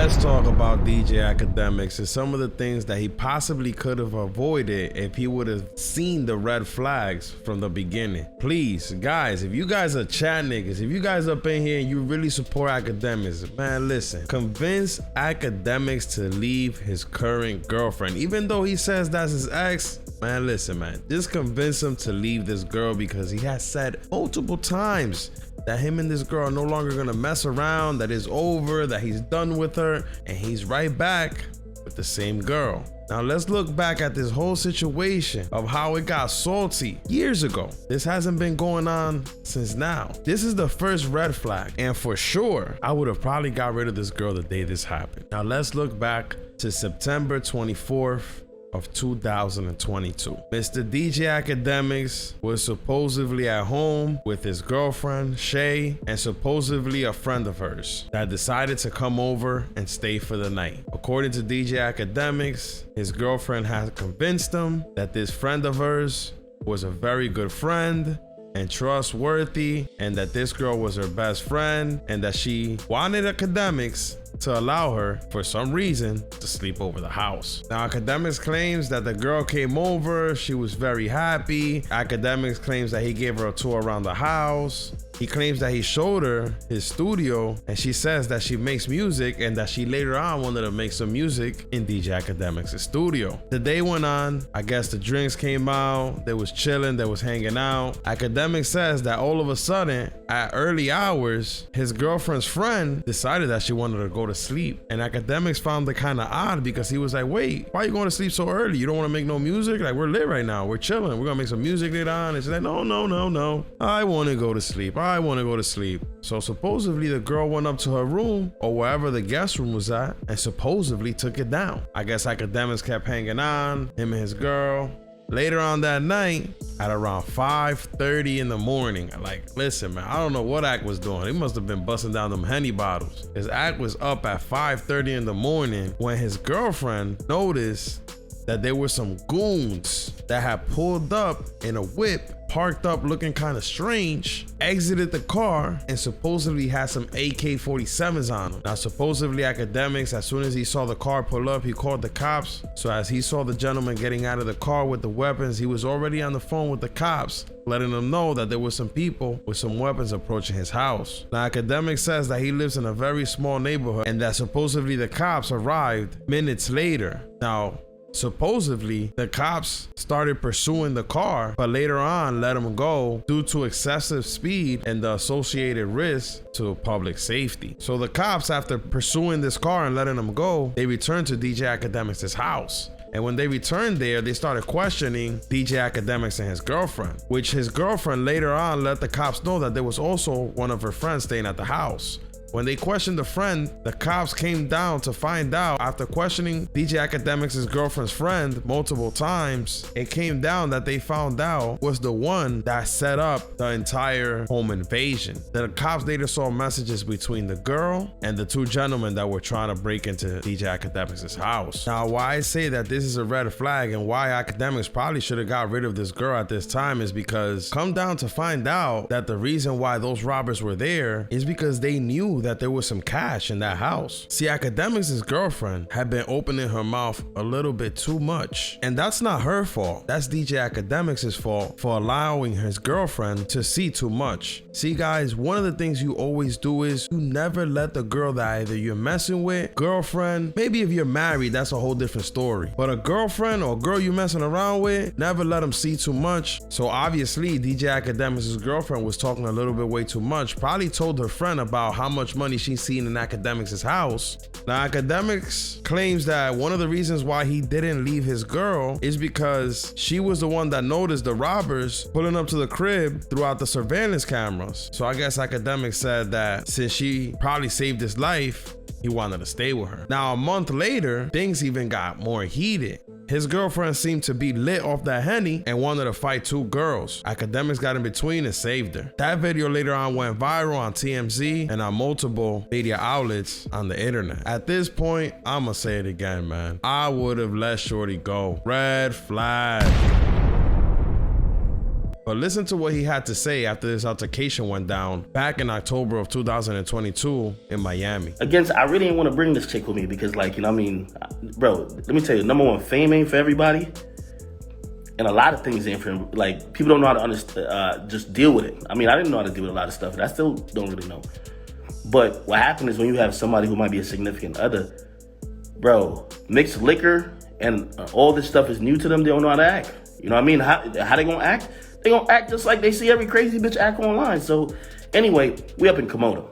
let's talk about DJ Akademiks and some of the things that he possibly could have avoided if he would have seen the red flags from the beginning. Please, guys, if you guys are chat niggas, if you guys up in here and you really support Akademiks, man, listen, convince Akademiks to leave his current girlfriend. Even though he says that's his ex, man, listen, man, just convince him to leave this girl, because he has said multiple times that him and this girl are no longer gonna mess around, that it's over, that he's done with her, and he's right back with the same girl. Now let's look back at this whole situation of how it got salty years ago. This hasn't been going on since now. This is the first red flag, and for sure, I would have probably got rid of this girl the day this happened. Now let's look back to September 24th of 2022. Mr. DJ Akademiks was supposedly at home with his girlfriend, Shay, and supposedly a friend of hers that decided to come over and stay for the night. According to DJ Akademiks, his girlfriend had convinced him that this friend of hers was a very good friend and trustworthy, and that this girl was her best friend, and that she wanted Akademiks to allow her, for some reason, to sleep over the house. Now, Akademiks claims that the girl came over, she was very happy. Akademiks claims that he gave her a tour around the house. He claims that he showed her his studio, and she says that she makes music and that she later on wanted to make some music in DJ Akademiks' studio. The day went on. I guess the drinks came out. They was chilling. They was hanging out. Akademiks says that all of a sudden, at early hours, his girlfriend's friend decided that she wanted to go to sleep. And Akademiks found it kind of odd, because he was like, wait, why are you going to sleep so early? You don't want to make no music? Like, we're lit right now. We're chilling. We're going to make some music later on. And she's like, no. I want to go to sleep. I want to go to sleep. So supposedly the girl went up to her room, or wherever the guest room was at, and supposedly took it down. I guess Akademiks kept hanging on, him and his girl. Later on that night, at around 5:30 in the morning, like, listen, man, I don't know what Ak was doing. He must have been busting down them Henny bottles. His Ak was up at 5:30 in the morning when his girlfriend noticed that there were some goons that had pulled up in a whip, parked up looking kind of strange, exited the car, and supposedly had some AK-47s on them. Now, supposedly Akademiks, as soon as he saw the car pull up, he called the cops. So as he saw the gentleman getting out of the car with the weapons, he was already on the phone with the cops, letting them know that there were some people with some weapons approaching his house. Now, Akademiks says that he lives in a very small neighborhood, and that supposedly the cops arrived minutes later. Now, supposedly, the cops started pursuing the car, but later on let him go due to excessive speed and the associated risk to public safety. So the cops, after pursuing this car and letting him go, they returned to DJ Akademiks' house. And when they returned there, they started questioning DJ Akademiks and his girlfriend, which his girlfriend later on let the cops know that there was also one of her friends staying at the house. When they questioned the friend, the cops came down to find out, after questioning DJ Akademiks' girlfriend's friend multiple times, it came down that they found out was the one that set up the entire home invasion. The cops later saw messages between the girl and the two gentlemen that were trying to break into DJ Akademiks' house. Now, why I say that this is a red flag and why Akademiks probably should have got rid of this girl at this time is because come down to find out that the reason why those robbers were there is because they knew that there was some cash in that house. See, Akademiks' girlfriend had been opening her mouth a little bit too much, and that's not her fault. That's DJ Akademiks' fault for allowing his girlfriend to see too much. See, guys, one of the things you always do is you never let the girl that either you're messing with, girlfriend, maybe if you're married, that's a whole different story, but a girlfriend or a girl you're messing around with, never let them see too much. So obviously DJ Akademiks' girlfriend was talking a little bit way too much, probably told her friend about how much money she's seen in Akademiks' house. Now, Akademiks claims that one of the reasons why he didn't leave his girl is because she was the one that noticed the robbers pulling up to the crib throughout the surveillance cameras. So I guess Akademiks said that since she probably saved his life, he wanted to stay with her. Now, a month later, things even got more heated. His girlfriend seemed to be lit off that Henny and wanted to fight two girls. Akademiks got in between and saved her. That video later on went viral on TMZ and on multiple media outlets on the internet. At this point, I'ma say it again, man. I would have let Shorty go. Red flag. But listen to what he had to say after this altercation went down back in October of 2022 in Miami. Again, I really didn't want to bring this chick with me because, like, you know what I mean? Bro, let me tell you, number one, fame ain't for everybody. And a lot of things ain't for, like, people don't know how to understand, just deal with it. I mean, I didn't know how to deal with a lot of stuff, and I still don't really know. But what happened is when you have somebody who might be a significant other, bro, mixed liquor and all this stuff is new to them, they don't know how to act. You know what I mean? How they gonna act? They gonna act just like they see every crazy bitch act online. So anyway, we up in Komodo.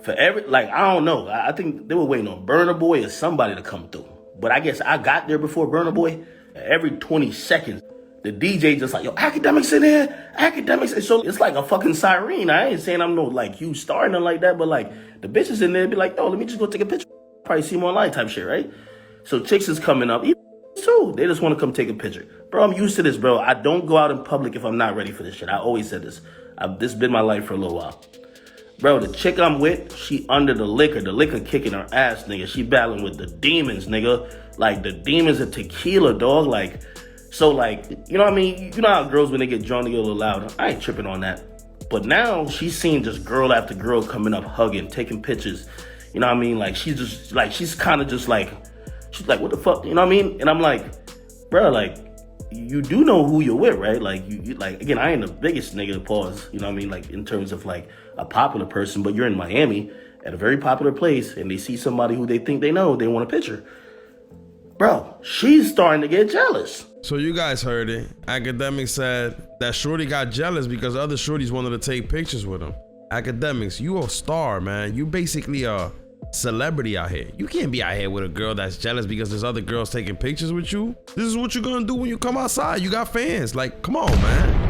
I don't know. I think they were waiting on Burna Boy or somebody to come through. But I guess I got there before Burna Boy. Every 20 seconds, the DJ just like, yo, Akademiks in there, Akademiks. And so it's like a fucking siren. I ain't saying I'm no like huge star or nothing like that, but like the bitches in there be like, yo, let me just go take a picture. Probably see him online type shit, right? So chicks is coming up, even too. They just want to come take a picture. Bro, I'm used to this, bro. I don't go out in public if I'm not ready for this shit. I always said this. This has been my life for a little while. Bro, the chick I'm with, she under the liquor kicking her ass, nigga. She battling with the demons, nigga. Like, the demons of tequila, dog. Like, so, like, you know what I mean? You know how girls, when they get drunk, they get a little loud. I ain't tripping on that. But now, she's seeing just girl after girl coming up, hugging, taking pictures. You know what I mean? Like, she's just, like, she's kind of just like, she's like, what the fuck? You know what I mean? And I'm like, bro, like, you do know who you're with, right? Like, you like, again, I ain't the biggest nigga, pause, you know what I mean? Like, in terms of, like, a popular person, but you're in Miami at a very popular place, and they see somebody who they think they know, they want a picture. Bro, she's starting to get jealous. So you guys heard it. Akademiks said that shorty got jealous because other shorties wanted to take pictures with him. Akademiks, you a star, man. You basically a celebrity out here. You can't be out here with a girl that's jealous because there's other girls taking pictures with you. This is what you're gonna do when you come outside. You got fans. Like, come on, man.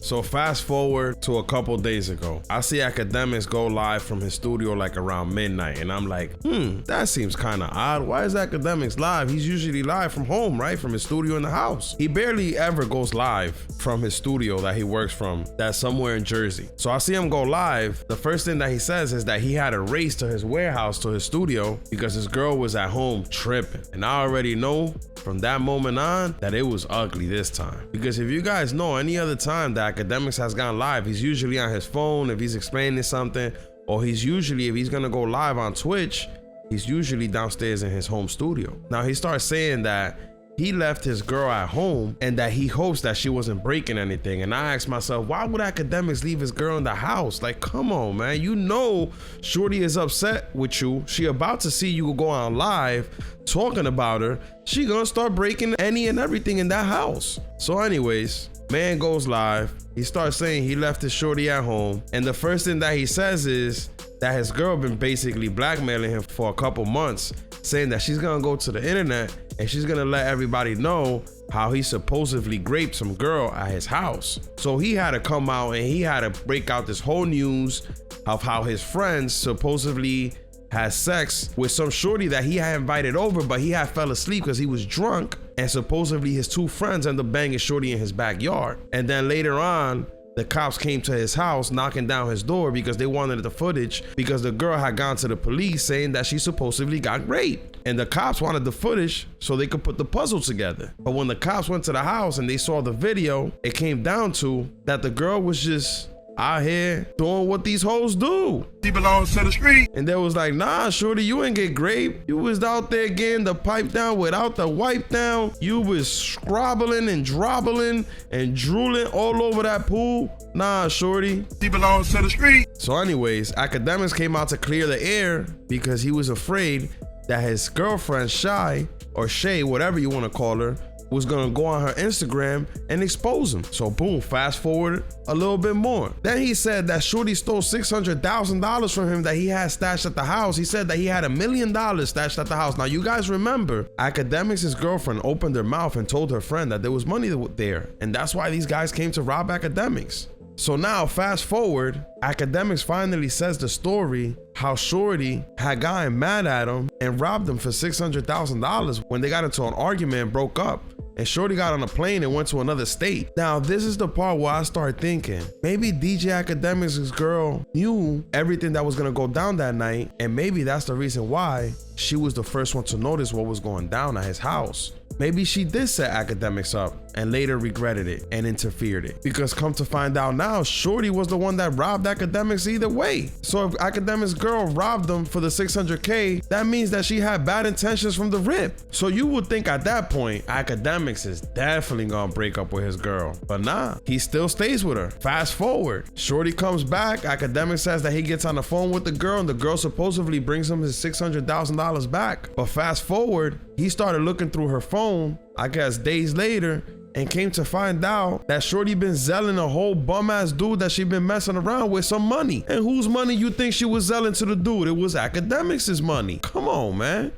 So fast forward to a couple days ago, I see Akademiks go live from his studio like around midnight, and I'm like, that seems kind of odd. Why is Akademiks live? He's usually live from home, right? From his studio in the house. He barely ever goes live from his studio that he works from, that's somewhere in Jersey. So I see him go live. The first thing that he says is that he had to race to his warehouse, to his studio, because his girl was at home tripping. And I already know from that moment on that it was ugly this time. Because if you guys know, any other time that Akademiks has gone live, he's usually on his phone if he's explaining something, or he's usually, if he's gonna go live on Twitch, he's usually downstairs in his home studio. Now he starts saying that he left his girl at home and that he hopes that she wasn't breaking anything. And I asked myself, why would Akademiks leave his girl in the house? Like, come on, man. You know shorty is upset with you. She about to see you go on live talking about her. She gonna start breaking any and everything in that house. So anyways, man goes live. He starts saying he left his shorty at home. And the first thing that he says is that his girl been basically blackmailing him for a couple months, saying that she's gonna go to the internet and she's gonna let everybody know how he supposedly raped some girl at his house. So he had to come out and he had to break out this whole news of how his friends supposedly had sex with some shorty that he had invited over, but he had fell asleep because he was drunk, and supposedly his two friends ended up banging shorty in his backyard. And then later on, the cops came to his house knocking down his door because they wanted the footage, because the girl had gone to the police saying that she supposedly got raped. And the cops wanted the footage so they could put the puzzle together. But when the cops went to the house and they saw the video, it came down to that the girl was just out here doing what these hoes do. He belongs to the street. And they was like, nah, shorty, you ain't get raped. You was out there getting the pipe down without the wipe down. You was scrobbling and drobbling and drooling all over that pool. Nah, shorty. He belongs to the street. So anyways, Akademiks came out to clear the air because he was afraid that his girlfriend Shay, or Shay, whatever you want to call her, was gonna go on her Instagram and expose him. So boom, fast forward a little bit more. Then he said that shorty stole $600,000 from him that he had stashed at the house. He said that he had $1 million stashed at the house. Now you guys remember, Akademiks' girlfriend opened her mouth and told her friend that there was money there. And that's why these guys came to rob Akademiks. So now fast forward, Akademiks finally says the story how shorty had gotten mad at him and robbed him for $600,000 when they got into an argument and broke up. And shorty got on a plane and went to another state. Now, this is the part where I start thinking, maybe DJ Akademiks' girl knew everything that was gonna go down that night, and maybe that's the reason why she was the first one to notice what was going down at his house. maybe she did set Akademiks up and later regretted it and interfered it. Because come to find out now, Shorty was the one that robbed Akademiks either way. So if Akademiks' girl robbed them for the 600K, that means that she had bad intentions from the rip. So you would think at that point, Akademiks is definitely gonna break up with his girl. But nah, he still stays with her. Fast forward, Shorty comes back, Akademiks says that he gets on the phone with the girl and the girl supposedly brings him his $600,000 back. But fast forward, he started looking through her phone, I guess days later, and came to find out that Shorty been selling a whole bum-ass dude that she been messing around with some money. And whose money you think she was selling to the dude? It was Akademiks' money. Come on, man.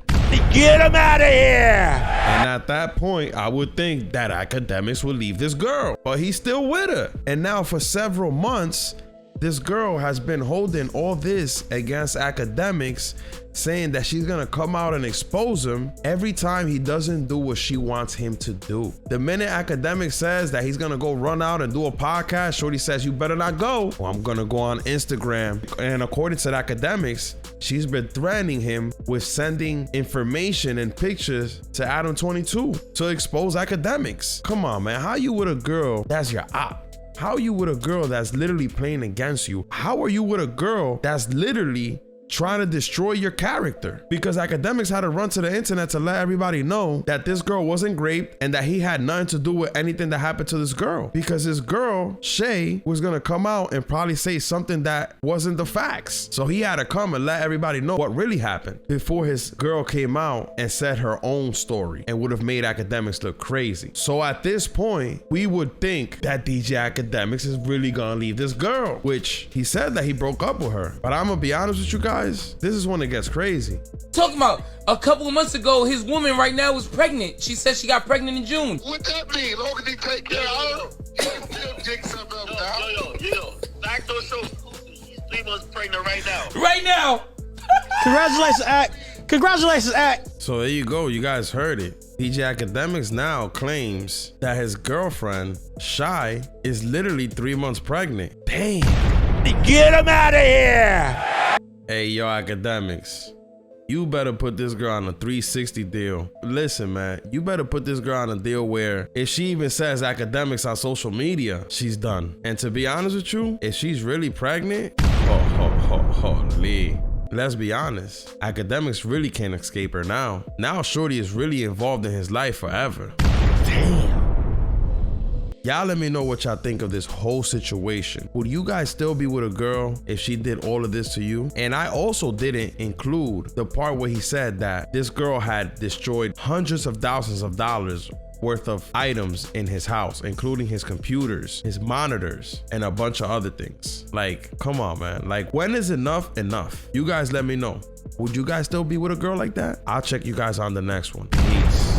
Get him out of here! And at that point, I would think that Akademiks would leave this girl, but he's still with her. And now for several months, this girl has been holding all this against Akademiks, saying that she's gonna come out and expose him every time he doesn't do what she wants him to do. The minute Akademiks says that he's gonna go run out and do a podcast, Shorty says, you better not go, or I'm gonna go on Instagram. And according to Akademiks, she's been threatening him with sending information and pictures to Adam 22 to expose Akademiks. Come on, man, how you with a girl that's your op? How are you with a girl that's literally playing against you? How are you with a girl that's literally trying to destroy your character? Because Akademiks had to run to the internet to let everybody know that this girl wasn't raped and that he had nothing to do with anything that happened to this girl. Because this girl, Shay, was gonna come out and probably say something that wasn't the facts. So he had to come and let everybody know what really happened before his girl came out and said her own story and would have made Akademiks look crazy. So at this point, we would think that DJ Akademiks is really gonna leave this girl, which he said that he broke up with her. But I'm gonna be honest with you guys, this is when it gets crazy. Talking about a couple of months ago, his woman right now is pregnant. She said she got pregnant in June. What that mean? Long as he take care of her, dig something up now. Yo, Act on show. She's 3 months pregnant right now. Right now. Congratulations, Act. Congratulations, Act. So there you go, you guys heard it. DJ Akademiks now claims that his girlfriend, Shy, is literally 3 months pregnant. Damn. Get him out of here! Hey, yo, Akademiks, you better put this girl on a 360 deal. Listen, man, you better put this girl on a deal where if she even says Akademiks on social media, she's done. And to be honest with you, if she's really pregnant, holy. Let's be honest, Akademiks really can't escape her now. Now Shorty is really involved in his life forever. Damn. Y'all let me know what y'all think of this whole situation. Would you guys still be with a girl if she did all of this to you? And I also didn't include the part where he said that this girl had destroyed hundreds of thousands of dollars worth of items in his house, including his computers, his monitors, and a bunch of other things. Like, come on, man. Like, when is enough enough? You guys let me know. Would you guys still be with a girl like that? I'll check you guys on the next one. Peace.